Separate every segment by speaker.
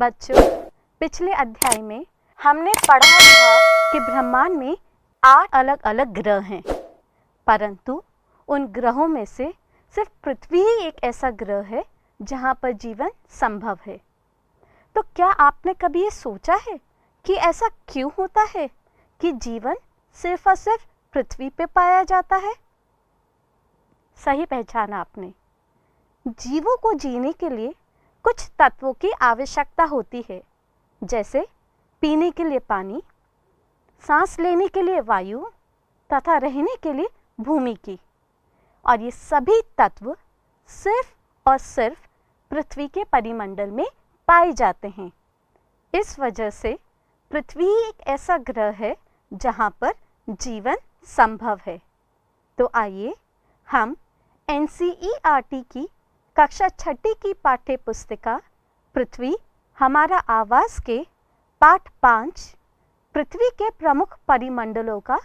Speaker 1: बच्चों, पिछले अध्याय में हमने पढ़ा था कि ब्रह्मांड में 8 अलग अलग ग्रह हैं, परंतु उन ग्रहों में से सिर्फ पृथ्वी ही एक ऐसा ग्रह है जहाँ पर जीवन संभव है। तो क्या आपने कभी ये सोचा है कि ऐसा क्यों होता है कि जीवन सिर्फ और सिर्फ पृथ्वी पे पाया जाता है? सही पहचाना आपने। जीवों को जीने के लिए कुछ तत्वों की आवश्यकता होती है, जैसे पीने के लिए पानी, सांस लेने के लिए वायु तथा रहने के लिए भूमि की। और ये सभी तत्व सिर्फ और सिर्फ पृथ्वी के परिमंडल में पाए जाते हैं। इस वजह से पृथ्वी एक ऐसा ग्रह है जहाँ पर जीवन संभव है। तो आइए हम NCERT की कक्षा 6 की पाठ्य पुस्तिका पृथ्वी हमारा आवास के पाठ 5 पृथ्वी के प्रमुख परिमंडलों का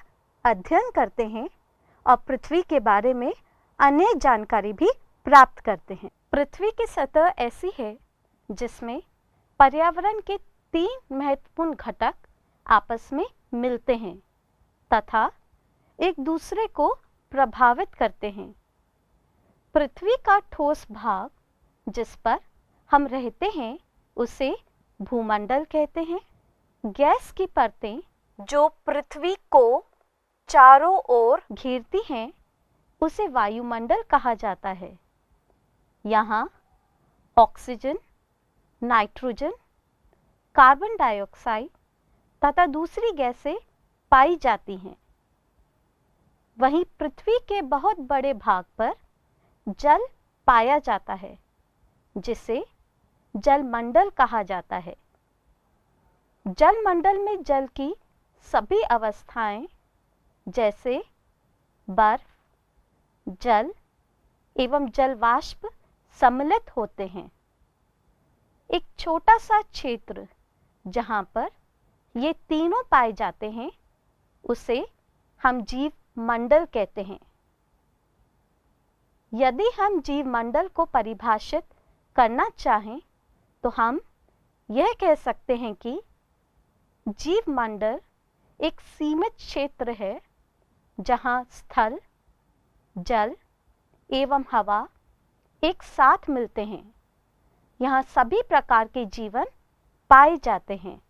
Speaker 1: अध्ययन करते हैं और पृथ्वी के बारे में अन्य जानकारी भी प्राप्त करते हैं। पृथ्वी की सतह ऐसी है जिसमें पर्यावरण के 3 महत्वपूर्ण घटक आपस में मिलते हैं तथा एक दूसरे को प्रभावित करते हैं। पृथ्वी का ठोस भाग जिस पर हम रहते हैं उसे भूमंडल कहते हैं। गैस की परतें जो पृथ्वी को चारों ओर घेरती हैं उसे वायुमंडल कहा जाता है। यहाँ ऑक्सीजन, नाइट्रोजन, कार्बन डाइऑक्साइड तथा दूसरी गैसें पाई जाती हैं। वहीं पृथ्वी के बहुत बड़े भाग पर जल पाया जाता है जिसे जलमंडल कहा जाता है। जलमंडल में जल की सभी अवस्थाएं जैसे बर्फ, जल एवं जलवाष्प सम्मिलित होते हैं। एक छोटा सा क्षेत्र जहां पर ये तीनों पाए जाते हैं उसे हम जीव मंडल कहते हैं। यदि हम जीव मंडल को परिभाषित करना चाहें तो हम यह कह सकते हैं कि जीव मंडल एक सीमित क्षेत्र है जहां स्थल, जल एवं हवा एक साथ मिलते हैं। यहाँ सभी प्रकार के जीवन पाए जाते हैं।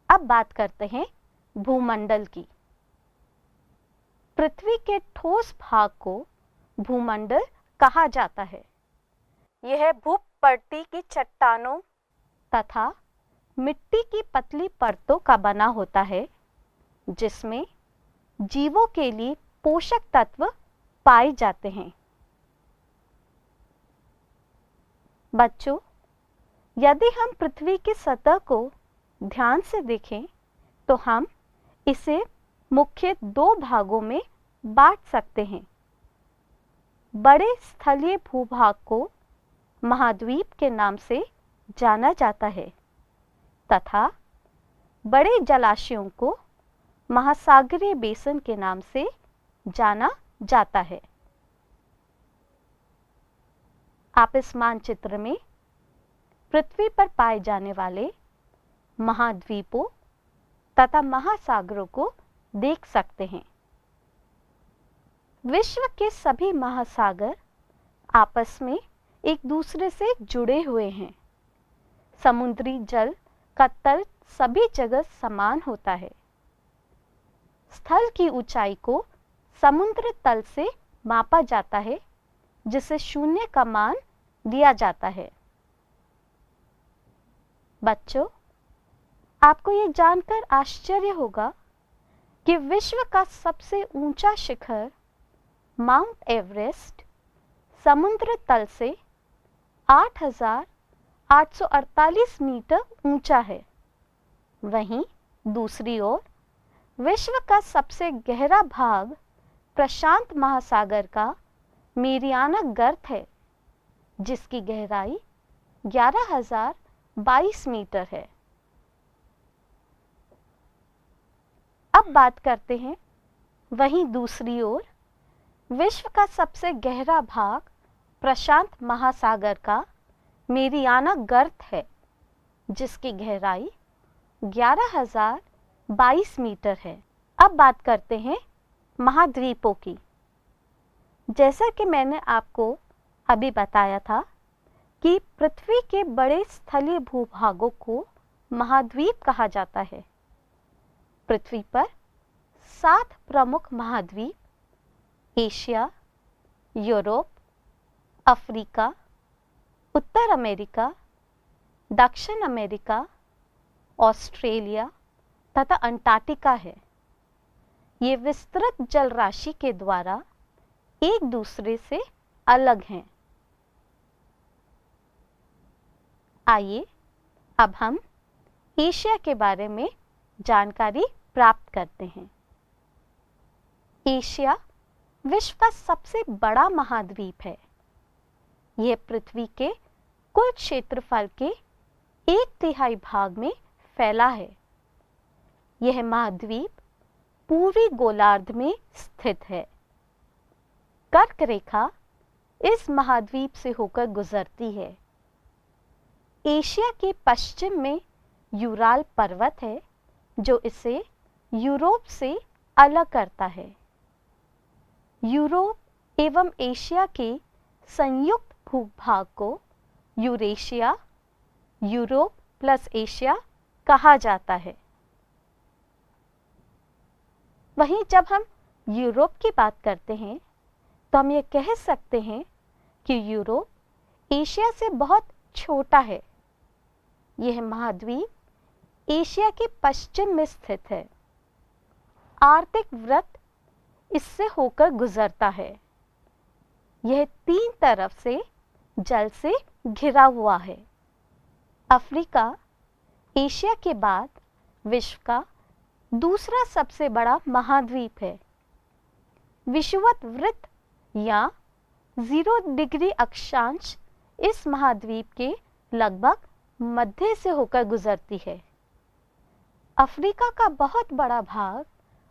Speaker 1: अब बात करते हैं भूमंडल की। पृथ्वी के ठोस भाग को भूमंडल कहा जाता है। यह भूपटल की चट्टानों तथा मिट्टी की पतली परतों का बना होता है जिसमें जीवों के लिए पोषक तत्व पाए जाते हैं। बच्चों, यदि हम पृथ्वी की सतह को ध्यान से देखें तो हम इसे मुख्य 2 भागों में बांट सकते हैं। बड़े स्थलीय भूभाग को महाद्वीप के नाम से जाना जाता है तथा बड़े जलाशयों को महासागरीय बेसन के नाम से जाना जाता है। आप इस मानचित्र में पृथ्वी पर पाए जाने वाले महाद्वीपों तथा महासागरों को देख सकते हैं। विश्व के सभी महासागर आपस में एक दूसरे से जुड़े हुए हैं। समुद्री जल का तल सभी जगह समान होता है। स्थल की ऊंचाई को समुद्र तल से मापा जाता है जिसे 0 का मान दिया जाता है। बच्चों, आपको ये जानकर आश्चर्य होगा कि विश्व का सबसे ऊंचा शिखर माउंट एवरेस्ट समुद्र तल से 8,848 मीटर ऊंचा है। वहीं दूसरी ओर विश्व का सबसे गहरा भाग प्रशांत महासागर का मेरियाना गर्त है जिसकी गहराई 11,022 मीटर है। अब बात करते हैं वहीं दूसरी ओर विश्व का सबसे गहरा भाग प्रशांत महासागर का मेरियाना गर्त है जिसकी गहराई 11,022 मीटर है। अब बात करते हैं महाद्वीपों की। जैसा कि मैंने आपको अभी बताया था कि पृथ्वी के बड़े स्थलीय भूभागों को महाद्वीप कहा जाता है। पृथ्वी पर 7 प्रमुख महाद्वीप एशिया, यूरोप, अफ्रीका, उत्तर अमेरिका, दक्षिण अमेरिका, ऑस्ट्रेलिया तथा अंटार्कटिका है। ये विस्तृत जल राशि के द्वारा एक दूसरे से अलग हैं। आइए अब हम एशिया के बारे में जानकारी प्राप्त करते हैं। एशिया विश्व का सबसे बड़ा महाद्वीप है। यह पृथ्वी के कुल क्षेत्रफल के 1/3 भाग में फैला है। यह महाद्वीप पूरी गोलार्ध में स्थित है। कर्क रेखा इस महाद्वीप से होकर गुजरती है। एशिया के पश्चिम में यूराल पर्वत है जो इसे यूरोप से अलग करता है। यूरोप एवं एशिया के संयुक्त भूभाग को यूरेशिया, यूरोप प्लस एशिया कहा जाता है। वहीं जब हम यूरोप की बात करते हैं तो हम ये कह सकते हैं कि यूरोप एशिया से बहुत छोटा है। यह महाद्वीप एशिया के पश्चिम में स्थित है। आर्कटिक वृत्त इससे होकर गुजरता है। यह 3 तरफ से जल से घिरा हुआ है। अफ्रीका एशिया के बाद विश्व का दूसरा सबसे बड़ा महाद्वीप है। विषुवत वृत्त या 0 डिग्री अक्षांश इस महाद्वीप के लगभग मध्य से होकर गुजरती है। अफ्रीका का बहुत बड़ा भाग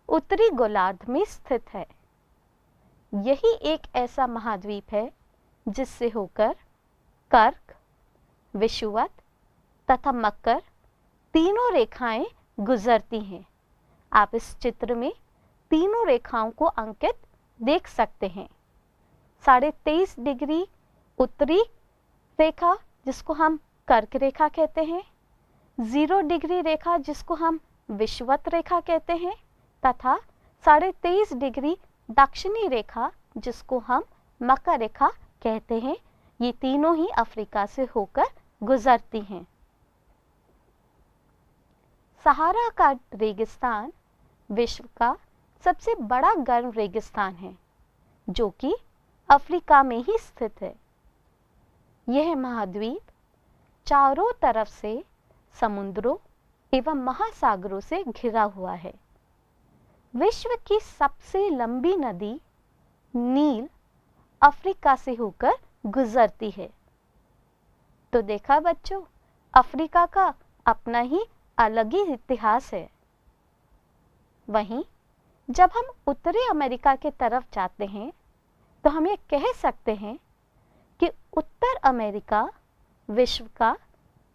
Speaker 1: उत्तरी गोलार्ध में स्थित है। यही एक ऐसा महाद्वीप है जिससे होकर कर्क, विषुवत तथा मकर तीनों रेखाएं गुजरती हैं। आप इस चित्र में तीनों रेखाओं को अंकित देख सकते हैं। 23.5 डिग्री उत्तरी रेखा जिसको हम कर्क रेखा कहते हैं, 0 डिग्री रेखा जिसको हम विषुवत रेखा कहते हैं तथा 23.5 डिग्री दक्षिणी रेखा जिसको हम मकर रेखा कहते हैं। ये तीनों ही अफ्रीका से होकर गुजरती हैं। सहारा का रेगिस्तान विश्व का सबसे बड़ा गर्म रेगिस्तान है जो कि अफ्रीका में ही स्थित है। यह महाद्वीप चारों तरफ से समुद्रों एवं महासागरों से घिरा हुआ है। विश्व की सबसे लंबी नदी नील अफ्रीका से होकर गुजरती है। तो देखा बच्चों, अफ्रीका का अपना ही अलग ही इतिहास है। वहीं जब हम उत्तरी अमेरिका के तरफ जाते हैं तो हम ये कह सकते हैं कि उत्तर अमेरिका विश्व का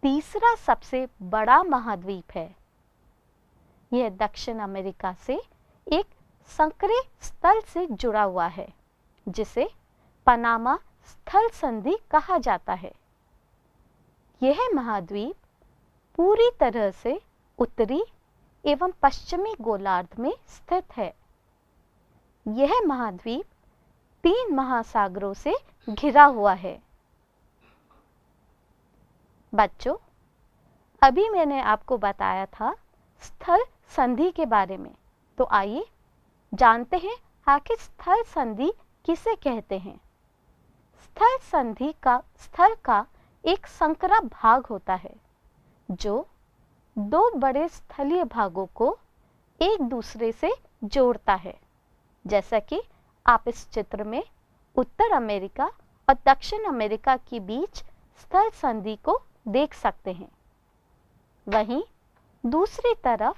Speaker 1: तीसरा सबसे बड़ा महाद्वीप है। यह दक्षिण अमेरिका से एक संकरे स्थल से जुड़ा हुआ है जिसे पनामा स्थल संधि कहा जाता है। यह महाद्वीप पूरी तरह से उत्तरी एवं पश्चिमी गोलार्ध में स्थित है। यह महाद्वीप 3 महासागरों से घिरा हुआ है। बच्चों, अभी मैंने आपको बताया था स्थल संधि के बारे में, तो आइए जानते हैं आखिर स्थल संधि किसे कहते हैं। स्थल का एक संकरा भाग होता है जो 2 बड़े स्थलीय भागों को एक दूसरे से जोड़ता है। जैसा कि आप इस चित्र में उत्तर अमेरिका और दक्षिण अमेरिका के बीच स्थल संधि को देख सकते हैं। वहीं दूसरी तरफ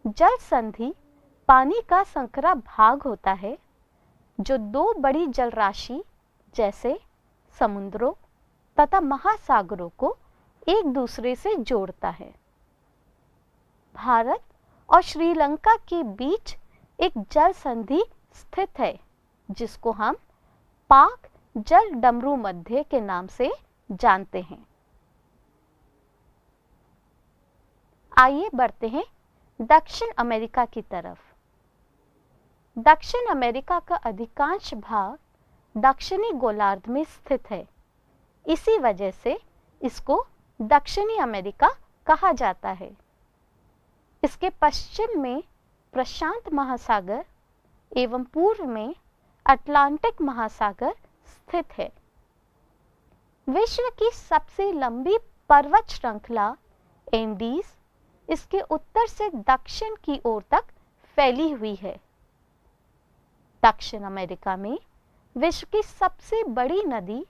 Speaker 1: जल संधि पानी का संकरा भाग होता है जो 2 बड़ी जल राशि जैसे समुद्रों तथा महासागरों को एक दूसरे से जोड़ता है। भारत और श्रीलंका के बीच एक जल संधि स्थित है जिसको हम पाक जल डमरू मध्य के नाम से जानते हैं। आइए बढ़ते हैं दक्षिण अमेरिका की तरफ। दक्षिण अमेरिका का अधिकांश भाग दक्षिणी गोलार्ध में स्थित है। इसी वजह से इसको दक्षिणी अमेरिका कहा जाता है। इसके पश्चिम में प्रशांत महासागर एवं पूर्व में अटलांटिक महासागर स्थित है। विश्व की सबसे लंबी पर्वत श्रृंखला एंडीज इसके उत्तर से दक्षिण की ओर तक फैली हुई है। दक्षिण अमेरिका में विश्व की सबसे बड़ी नदी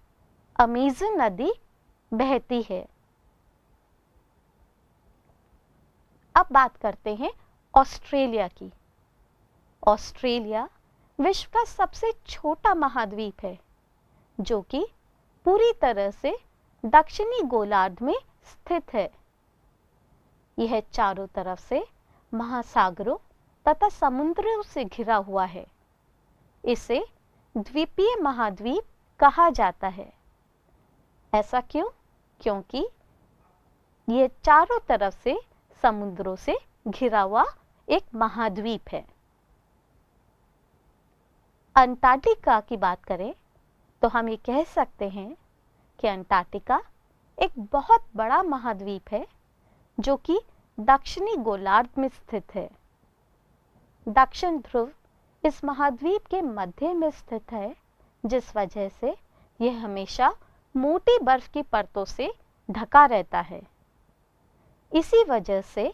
Speaker 1: अमेज़न नदी बहती है। अब बात करते हैं ऑस्ट्रेलिया की। ऑस्ट्रेलिया विश्व का सबसे छोटा महाद्वीप है जो कि पूरी तरह से दक्षिणी गोलार्ध में स्थित है। यह चारों तरफ से महासागरों तथा समुद्रों से घिरा हुआ है। इसे द्वीपीय महाद्वीप कहा जाता है। ऐसा क्यों? क्योंकि यह चारों तरफ से समुद्रों से घिरा हुआ एक महाद्वीप है। अंटार्कटिका की बात करें तो हम ये कह सकते हैं कि अंटार्कटिका एक बहुत बड़ा महाद्वीप है जो कि दक्षिणी गोलार्ध में स्थित है। दक्षिण ध्रुव इस महाद्वीप के मध्य में स्थित है, जिस वजह से यह हमेशा मोटी बर्फ की परतों से ढका रहता है। इसी वजह से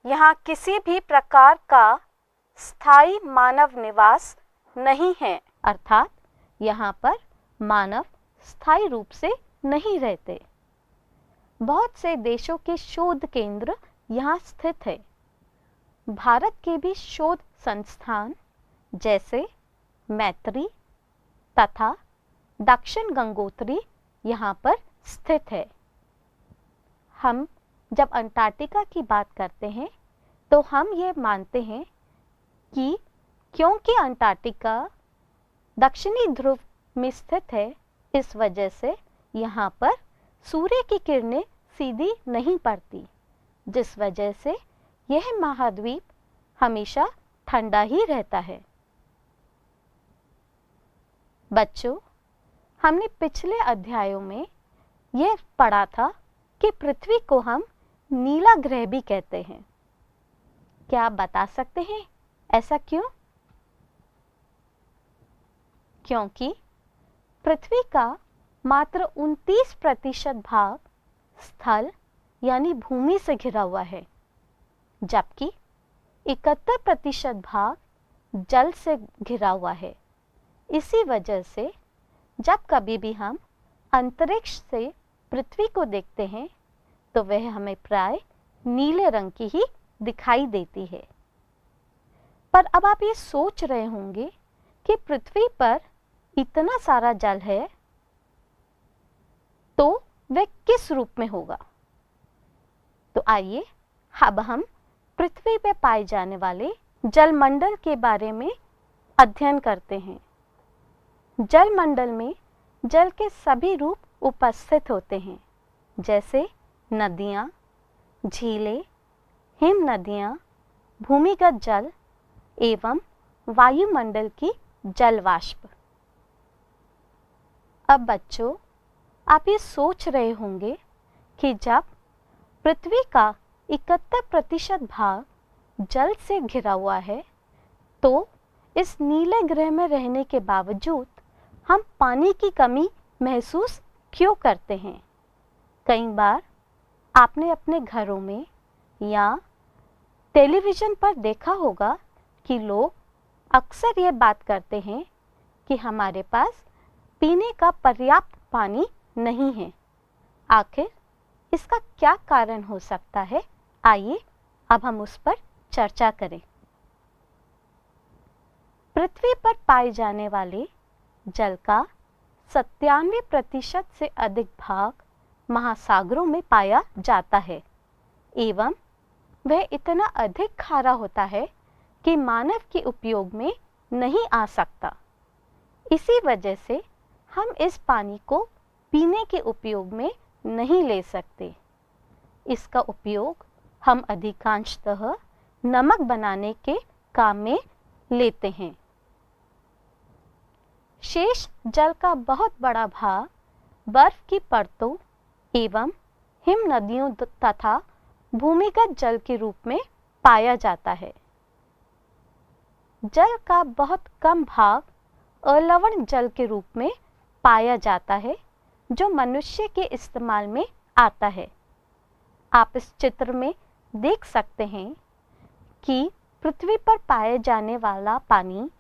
Speaker 1: यहाँ किसी भी प्रकार का स्थायी मानव निवास नहीं है, अर्थात यहाँ पर मानव स्थायी रूप से नहीं रहते। बहुत से देशों के शोध केंद्र यहाँ स्थित है। भारत के भी शोध संस्थान जैसे मैत्री तथा दक्षिण गंगोत्री यहाँ पर स्थित है। हम जब अंटार्कटिका की बात करते हैं तो हम ये मानते हैं कि क्योंकि अंटार्कटिका दक्षिणी ध्रुव में स्थित है, इस वजह से यहाँ पर सूर्य की किरणें सीधी नहीं पड़ती, जिस वजह से यह महाद्वीप हमेशा ठंडा ही रहता है। बच्चों, हमने पिछले अध्यायों में यह पढ़ा था कि पृथ्वी को हम नीला ग्रह भी कहते हैं। क्या आप बता सकते हैं ऐसा क्यों? क्योंकि पृथ्वी का मात्र 29% भाग स्थल यानी भूमि से घिरा हुआ है, जबकि 71% भाग जल से घिरा हुआ है। इसी वजह से जब कभी भी हम अंतरिक्ष से पृथ्वी को देखते हैं तो वह हमें प्राय नीले रंग की ही दिखाई देती है। पर अब आप ये सोच रहे होंगे कि पृथ्वी पर इतना सारा जल है तो वह किस रूप में होगा? तो आइए अब हम पृथ्वी पर पाए जाने वाले जलमंडल के बारे में अध्ययन करते हैं। जलमंडल में जल के सभी रूप उपस्थित होते हैं, जैसे नदियाँ, झीलें, हिम नदियाँ, भूमिगत जल एवं वायुमंडल की जल वाष्प। अब बच्चों, आप ये सोच रहे होंगे कि जब पृथ्वी का 71% भाग जल से घिरा हुआ है तो इस नीले ग्रह में रहने के बावजूद हम पानी की कमी महसूस क्यों करते हैं? कई बार आपने अपने घरों में या टेलीविज़न पर देखा होगा कि लोग अक्सर ये बात करते हैं कि हमारे पास पीने का पर्याप्त पानी नहीं है। आखिर इसका क्या कारण हो सकता है? आइए अब हम उस पर चर्चा करें। पृथ्वी पर पाए जाने वाले जल का 97% से अधिक भाग महासागरों में पाया जाता है एवं वह इतना अधिक खारा होता है कि मानव के उपयोग में नहीं आ सकता। इसी वजह से हम इस पानी को पीने के उपयोग में नहीं ले सकते। इसका उपयोग हम अधिकांशतः नमक बनाने के काम में लेते हैं। शेष जल का बहुत बड़ा भाग बर्फ की परतों एवं हिम नदियों तथा भूमिगत जल के रूप में पाया जाता है। जल का बहुत कम भाग अलवण जल के रूप में पाया जाता है जो मनुष्य के इस्तेमाल में आता है। आप इस चित्र में देख सकते हैं कि पृथ्वी पर पाए जाने वाला पानी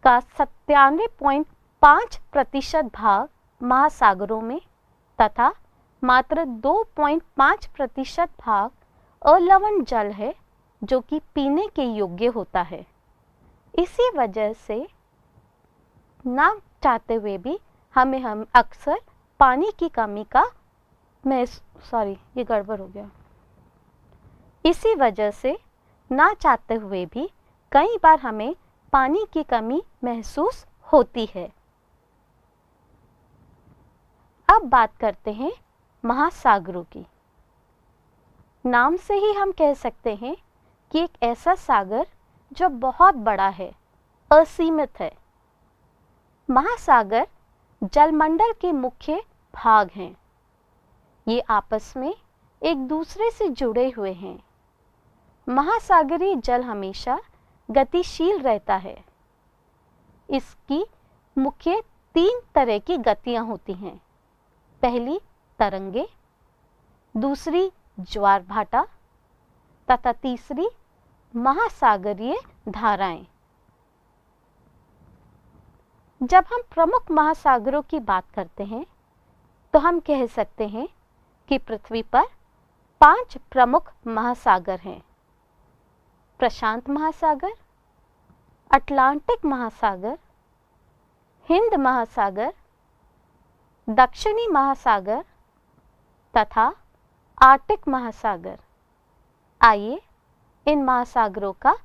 Speaker 1: का 97.5% भाग महासागरों में तथा मात्र 2.5% भाग अलवण जल है जो कि पीने के योग्य होता है। इसी वजह से ना चाहते हुए भी हम अक्सर पानी की कमी का ये गड़बड़ हो गया। इसी वजह से ना चाहते हुए भी कई बार हमें पानी की कमी महसूस होती है। अब बात करते हैं महासागरों की। नाम से ही हम कह सकते हैं कि एक ऐसा सागर जो बहुत बड़ा है, असीमित है। महासागर जलमंडल के मुख्य भाग हैं। ये आपस में एक दूसरे से जुड़े हुए हैं। महासागरीय जल हमेशा गतिशील रहता है। इसकी मुख्य 3 तरह की गतियां होती हैं। पहली तरंगे, दूसरी ज्वार भाटा तथा तीसरी महासागरीय धाराएं। जब हम प्रमुख महासागरों की बात करते हैं तो हम कह सकते हैं कि पृथ्वी पर 5 प्रमुख महासागर हैं। प्रशांत महासागर, अटलांटिक महासागर, हिंद महासागर, दक्षिणी महासागर तथा आर्कटिक महासागर। आइए इन महासागरों का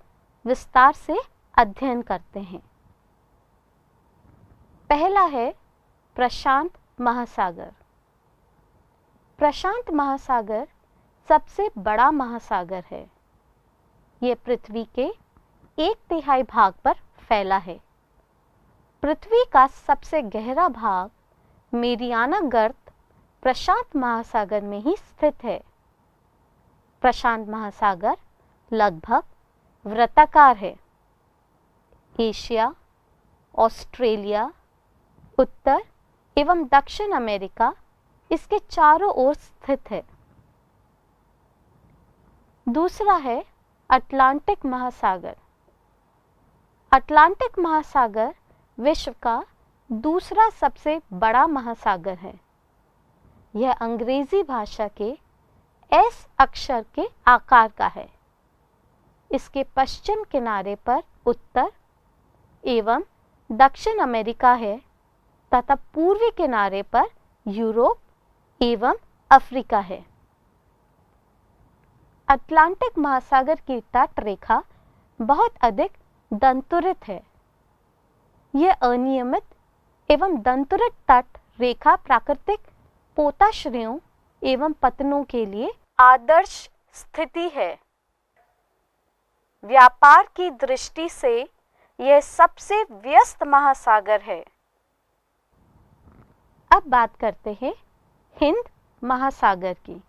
Speaker 1: विस्तार से अध्ययन करते हैं। पहला है प्रशांत महासागर। प्रशांत महासागर सबसे बड़ा महासागर है। यह पृथ्वी के 1/3 भाग पर फैला है। पृथ्वी का सबसे गहरा भाग मेरियाना गर्त प्रशांत महासागर में ही स्थित है। प्रशांत महासागर लगभग वृत्ताकार है। एशिया, ऑस्ट्रेलिया, उत्तर एवं दक्षिण अमेरिका इसके चारों ओर स्थित है। दूसरा है अटलांटिक महासागर। अटलांटिक महासागर विश्व का दूसरा सबसे बड़ा महासागर है। यह अंग्रेजी भाषा के एस अक्षर के आकार का है। इसके पश्चिम किनारे पर उत्तर एवं दक्षिण अमेरिका है तथा पूर्वी किनारे पर यूरोप एवं अफ्रीका है। अटलांटिक महासागर की तट रेखा बहुत अधिक दंतुरित है। यह अनियमित एवं दंतुरित तट रेखा प्राकृतिक पोताश्रयों एवं पतनों के लिए आदर्श स्थिति है। व्यापार की दृष्टि से यह सबसे व्यस्त महासागर है। अब बात करते हैं हिंद महासागर की।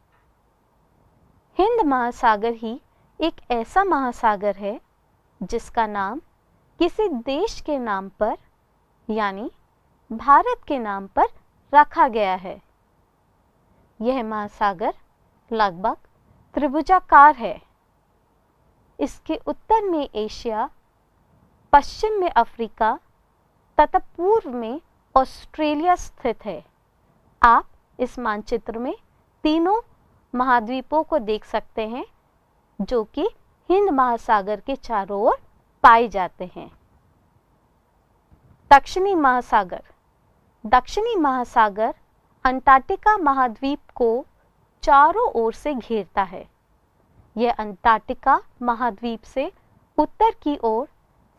Speaker 1: हिंद महासागर ही एक ऐसा महासागर है जिसका नाम किसी देश के नाम पर यानी भारत के नाम पर रखा गया है। यह महासागर लगभग त्रिभुजाकार है। इसके उत्तर में एशिया, पश्चिम में अफ्रीका तथा पूर्व में ऑस्ट्रेलिया स्थित है। आप इस मानचित्र में तीनों महाद्वीपों को देख सकते हैं जो कि हिंद महासागर के चारों ओर पाए जाते हैं। दक्षिणी महासागर। दक्षिणी महासागर अंटार्कटिका महाद्वीप को चारों ओर से घेरता है। यह अंटार्कटिका महाद्वीप से उत्तर की ओर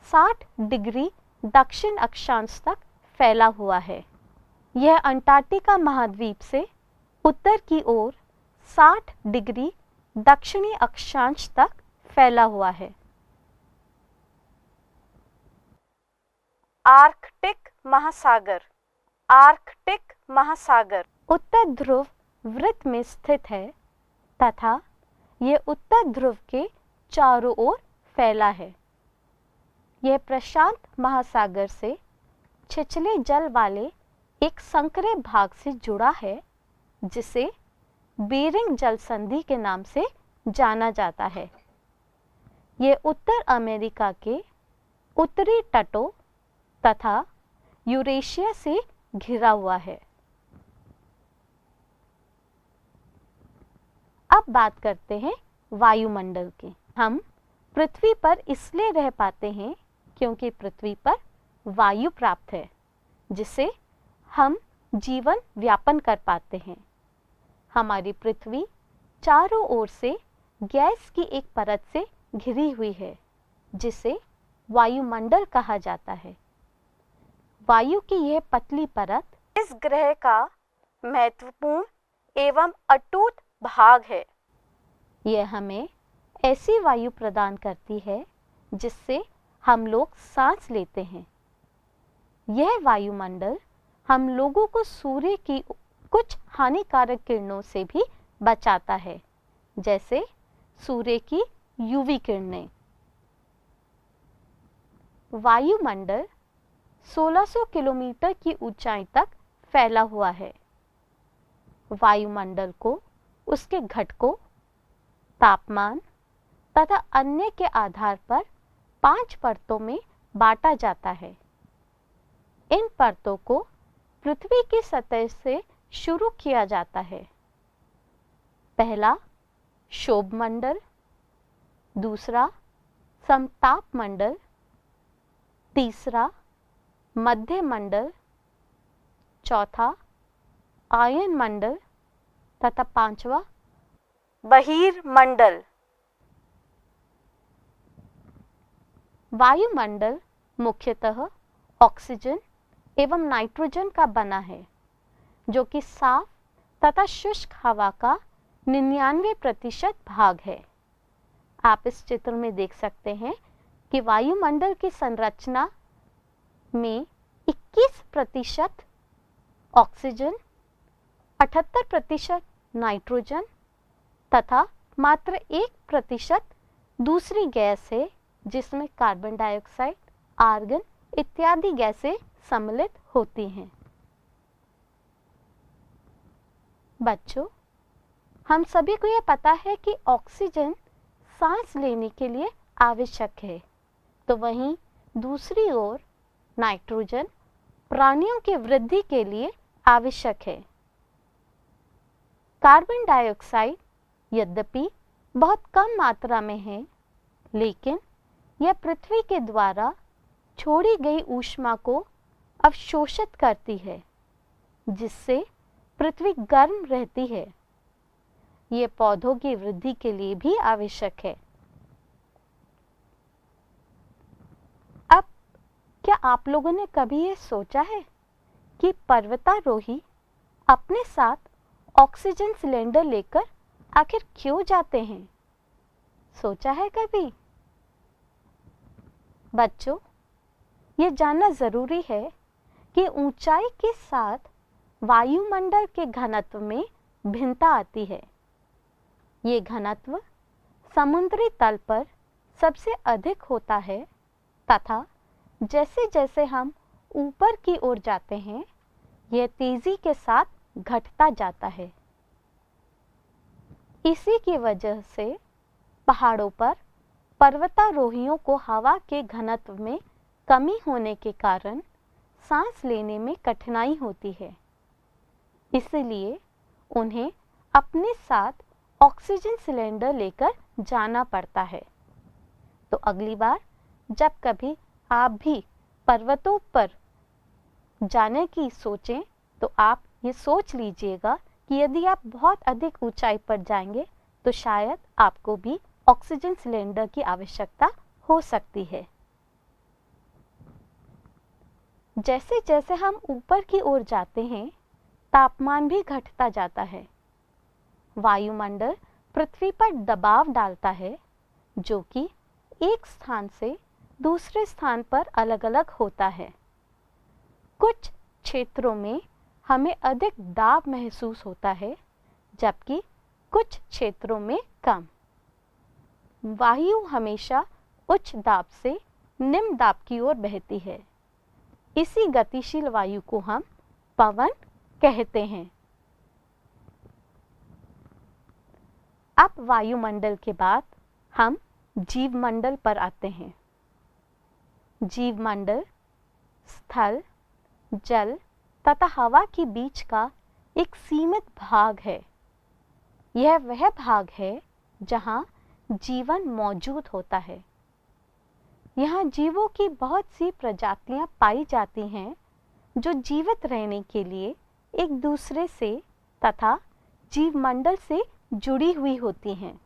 Speaker 1: 60 डिग्री दक्षिण अक्षांश तक फैला हुआ है। यह अंटार्कटिका महाद्वीप से उत्तर की ओर 60 डिग्री दक्षिणी अक्षांश तक फैला हुआ है। आर्कटिक महासागर, आर्कटिक महासागर उत्तर ध्रुव वृत्त में स्थित है तथा यह उत्तर ध्रुव के चारों ओर फैला है। यह प्रशांत महासागर से छिछले जल वाले एक संकरे भाग से जुड़ा है जिसे बेरिंग जल संधि के नाम से जाना जाता है। यह उत्तर अमेरिका के उत्तरी तटों तथा यूरेशिया से घिरा हुआ है। अब बात करते हैं वायुमंडल की। हम पृथ्वी पर इसलिए रह पाते हैं क्योंकि पृथ्वी पर वायु प्राप्त है जिससे हम जीवन व्यापन कर पाते हैं। हमारी पृथ्वी चारों ओर से गैस की एक परत से घिरी हुई है जिसे वायुमंडल कहा जाता है। वायु की यह पतली परत इस ग्रह का महत्वपूर्ण एवं अटूट भाग है। यह हमें ऐसी वायु प्रदान करती है जिससे हम लोग सांस लेते हैं। यह वायुमंडल हम लोगों को सूर्य की कुछ हानिकारक किरणों से भी बचाता है, जैसे सूर्य की यूवी किरणें। वायुमंडल 1600 किलोमीटर की ऊंचाई तक फैला हुआ है। वायुमंडल को उसके घटकों, तापमान तथा अन्य के आधार पर 5 परतों में बांटा जाता है। इन परतों को पृथ्वी की सतह से शुरू किया जाता है। पहला क्षोभ मंडल, दूसरा समताप मंडल, तीसरा मध्य मंडल, चौथा आयन मंडल तथा पांचवा बहिर्मंडल। वायुमंडल मुख्यतः ऑक्सीजन एवं नाइट्रोजन का बना है जो कि साफ तथा शुष्क हवा का 99% भाग है। आप इस चित्र में देख सकते हैं कि वायुमंडल की संरचना में 21% ऑक्सीजन, 78% नाइट्रोजन तथा मात्र 1% दूसरी गैस है जिसमें कार्बन डाइऑक्साइड, आर्गन इत्यादि गैसें सम्मिलित होती हैं। बच्चों, हम सभी को यह पता है कि ऑक्सीजन सांस लेने के लिए आवश्यक है, तो वहीं दूसरी ओर नाइट्रोजन प्राणियों की वृद्धि के लिए आवश्यक है। कार्बन डाइऑक्साइड यद्यपि बहुत कम मात्रा में है, लेकिन यह पृथ्वी के द्वारा छोड़ी गई ऊष्मा को अवशोषित करती है, जिससे पृथ्वी गर्म रहती है। यह पौधों की वृद्धि के लिए भी आवश्यक है। अब क्या आप लोगों ने कभी यह सोचा है कि पर्वतारोही अपने साथ ऑक्सीजन सिलेंडर लेकर आखिर क्यों जाते हैं? सोचा है कभी? बच्चों, यह जानना जरूरी है कि ऊंचाई के साथ वायुमंडल के घनत्व में भिन्नता आती है। ये घनत्व समुद्री तल पर सबसे अधिक होता है तथा जैसे जैसे हम ऊपर की ओर जाते हैं, यह तेजी के साथ घटता जाता है। इसी की वजह से पहाड़ों पर पर्वतारोहियों को हवा के घनत्व में कमी होने के कारण सांस लेने में कठिनाई होती है। इसलिए उन्हें अपने साथ ऑक्सीजन सिलेंडर लेकर जाना पड़ता है। तो अगली बार जब कभी आप भी पर्वतों पर जाने की सोचें तो आप ये सोच लीजिएगा कि यदि आप बहुत अधिक ऊंचाई पर जाएंगे तो शायद आपको भी ऑक्सीजन सिलेंडर की आवश्यकता हो सकती है। जैसे जैसे हम ऊपर की ओर जाते हैं, तापमान भी घटता जाता है। वायुमंडल पृथ्वी पर दबाव डालता है, जो कि एक स्थान से दूसरे स्थान पर अलग-अलग होता है। कुछ क्षेत्रों में हमें अधिक दाब महसूस होता है, जबकि कुछ क्षेत्रों में कम। वायु हमेशा उच्च दाब से निम्न दाब की ओर बहती है। इसी गतिशील वायु को हम पवन कहते हैं। अब वायुमंडल के बाद हम जीवमंडल पर आते हैं। जीवमंडल स्थल, जल तथा हवा के बीच का एक सीमित भाग है। यह वह भाग है जहां जीवन मौजूद होता है। यहाँ जीवों की बहुत सी प्रजातियां पाई जाती हैं जो जीवित रहने के लिए एक दूसरे से तथा जीवमंडल से जुड़ी हुई होती हैं।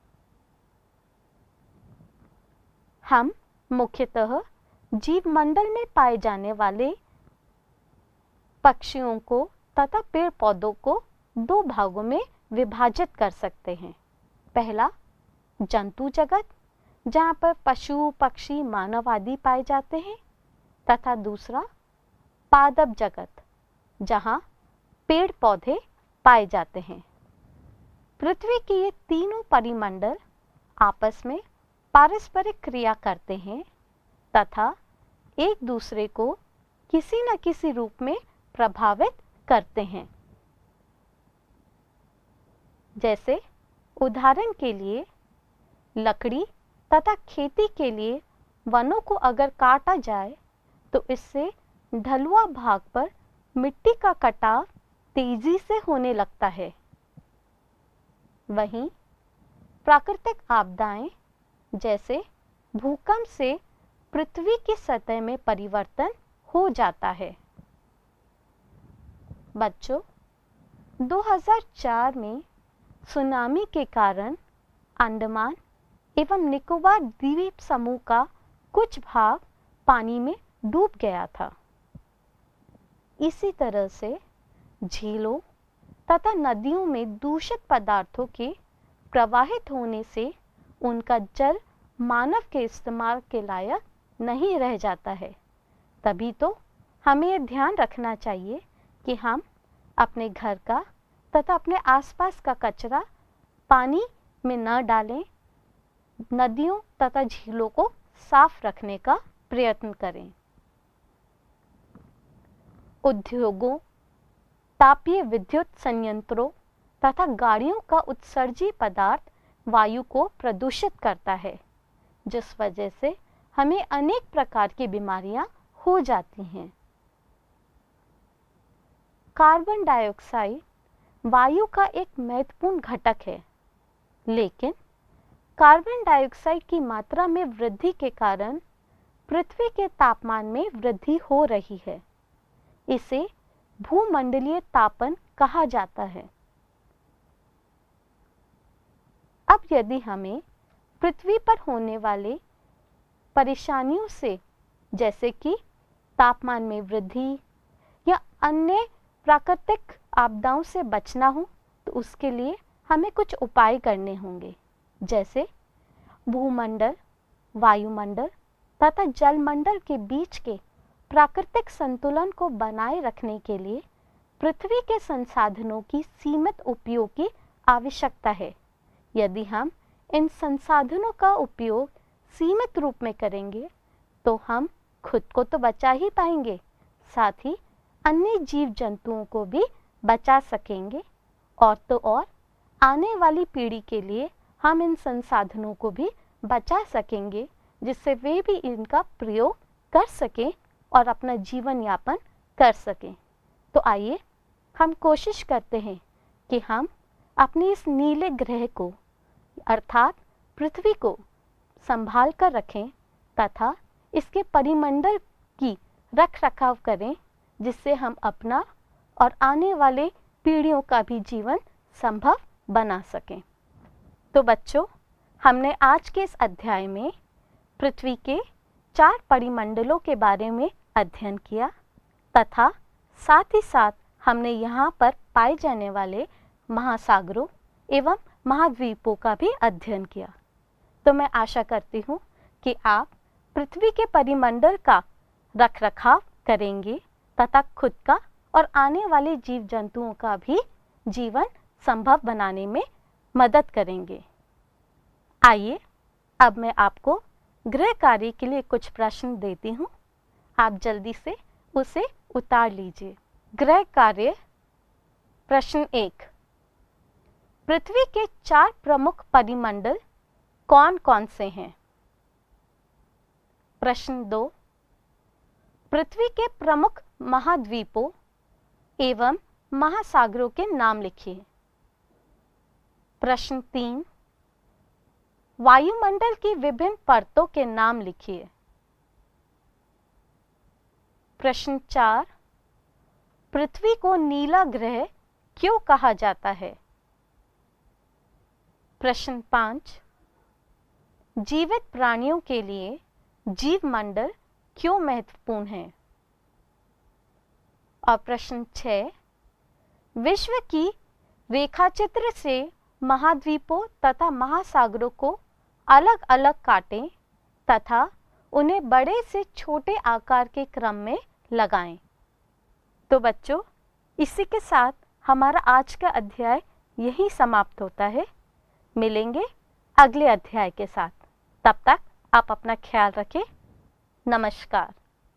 Speaker 1: हम मुख्यतः जीवमंडल में पाए जाने वाले पक्षियों को तथा पेड़ पौधों को दो भागों में विभाजित कर सकते हैं। पहला जंतु जगत, जहाँ पर पशु पक्षी मानव आदि पाए जाते हैं, तथा दूसरा पादप जगत, जहाँ पेड़ पौधे पाए जाते हैं। पृथ्वी के ये तीनों परिमंडल आपस में पारस्परिक क्रिया करते हैं तथा एक दूसरे को किसी न किसी रूप में प्रभावित करते हैं। जैसे उदाहरण के लिए लकड़ी तथा खेती के लिए वनों को अगर काटा जाए तो इससे ढलुआ भाग पर मिट्टी का कटाव तेजी से होने लगता है। वहीं प्राकृतिक आपदाएं जैसे भूकंप से पृथ्वी की सतह में परिवर्तन हो जाता है। बच्चों, 2004 में सुनामी के कारण अंडमान एवं निकोबार द्वीप समूह का कुछ भाग पानी में डूब गया था। इसी तरह से झीलों तथा नदियों में दूषित पदार्थों के प्रवाहित होने से उनका जल मानव के इस्तेमाल के लायक नहीं रह जाता है। तभी तो हमें यह ध्यान रखना चाहिए कि हम अपने घर का तथा अपने आसपास का कचरा पानी में न डालें, नदियों तथा झीलों को साफ रखने का प्रयत्न करें। उद्योगों, तापीय विद्युत संयंत्रों तथा गाड़ियों का उत्सर्जी पदार्थ वायु को प्रदूषित करता है, जिस वजह से हमें अनेक प्रकार की बीमारियां हो जाती हैं। कार्बन डाइऑक्साइड वायु का एक महत्वपूर्ण घटक है, लेकिन कार्बन डाइऑक्साइड की मात्रा में वृद्धि के कारण पृथ्वी के तापमान में वृद्धि हो रही है। इसे भूमंडलीय तापन कहा जाता है। अब यदि हमें पृथ्वी पर होने वाले परेशानियों से, जैसे कि तापमान में वृद्धि या अन्य प्राकृतिक आपदाओं से बचना हो, तो उसके लिए हमें कुछ उपाय करने होंगे। जैसे भूमंडल, वायुमंडल तथा जलमंडल के बीच के प्राकृतिक संतुलन को बनाए रखने के लिए पृथ्वी के संसाधनों की सीमित उपयोग की आवश्यकता है। यदि हम इन संसाधनों का उपयोग सीमित रूप में करेंगे तो हम खुद को तो बचा ही पाएंगे, साथ ही अन्य जीव जंतुओं को भी बचा सकेंगे, और तो और आने वाली पीढ़ी के लिए हम इन संसाधनों को भी बचा सकेंगे, जिससे वे भी इनका प्रयोग कर सकें और अपना जीवन यापन कर सकें। तो आइए हम कोशिश करते हैं कि हम अपने इस नीले ग्रह को अर्थात पृथ्वी को संभाल कर रखें तथा इसके परिमंडल की रख रखाव करें, जिससे हम अपना और आने वाले पीढ़ियों का भी जीवन संभव बना सकें। तो बच्चों, हमने आज के इस अध्याय में पृथ्वी के 4 परिमंडलों के बारे में अध्ययन किया तथा साथ ही साथ हमने यहाँ पर पाए जाने वाले महासागरों एवं महाद्वीपों का भी अध्ययन किया। तो मैं आशा करती हूँ कि आप पृथ्वी के परिमंडल का रखरखाव करेंगे तथा खुद का और आने वाले जीव जंतुओं का भी जीवन संभव बनाने में मदद करेंगे। आइए अब मैं आपको गृह कार्य के लिए कुछ प्रश्न देती हूँ, आप जल्दी से उसे उतार लीजिए। गृह कार्य प्रश्न 1, पृथ्वी के 4 प्रमुख परिमंडल कौन कौन से हैं? प्रश्न 2, पृथ्वी के प्रमुख महाद्वीपों एवं महासागरों के नाम लिखिए। प्रश्न 3, वायुमंडल की विभिन्न परतों के नाम लिखिए। प्रश्न 4, पृथ्वी को नीला ग्रह क्यों कहा जाता है? प्रश्न 5, जीवित प्राणियों के लिए जीवमंडल क्यों महत्वपूर्ण है? और प्रश्न 6, विश्व की रेखाचित्र से महाद्वीपों तथा महासागरों को अलग अलग काटें तथा उन्हें बड़े से छोटे आकार के क्रम में लगाएं। तो बच्चों, इसी के साथ हमारा आज का अध्याय यहीं समाप्त होता है। मिलेंगे अगले अध्याय के साथ। तब तक आप अपना ख्याल रखें। नमस्कार।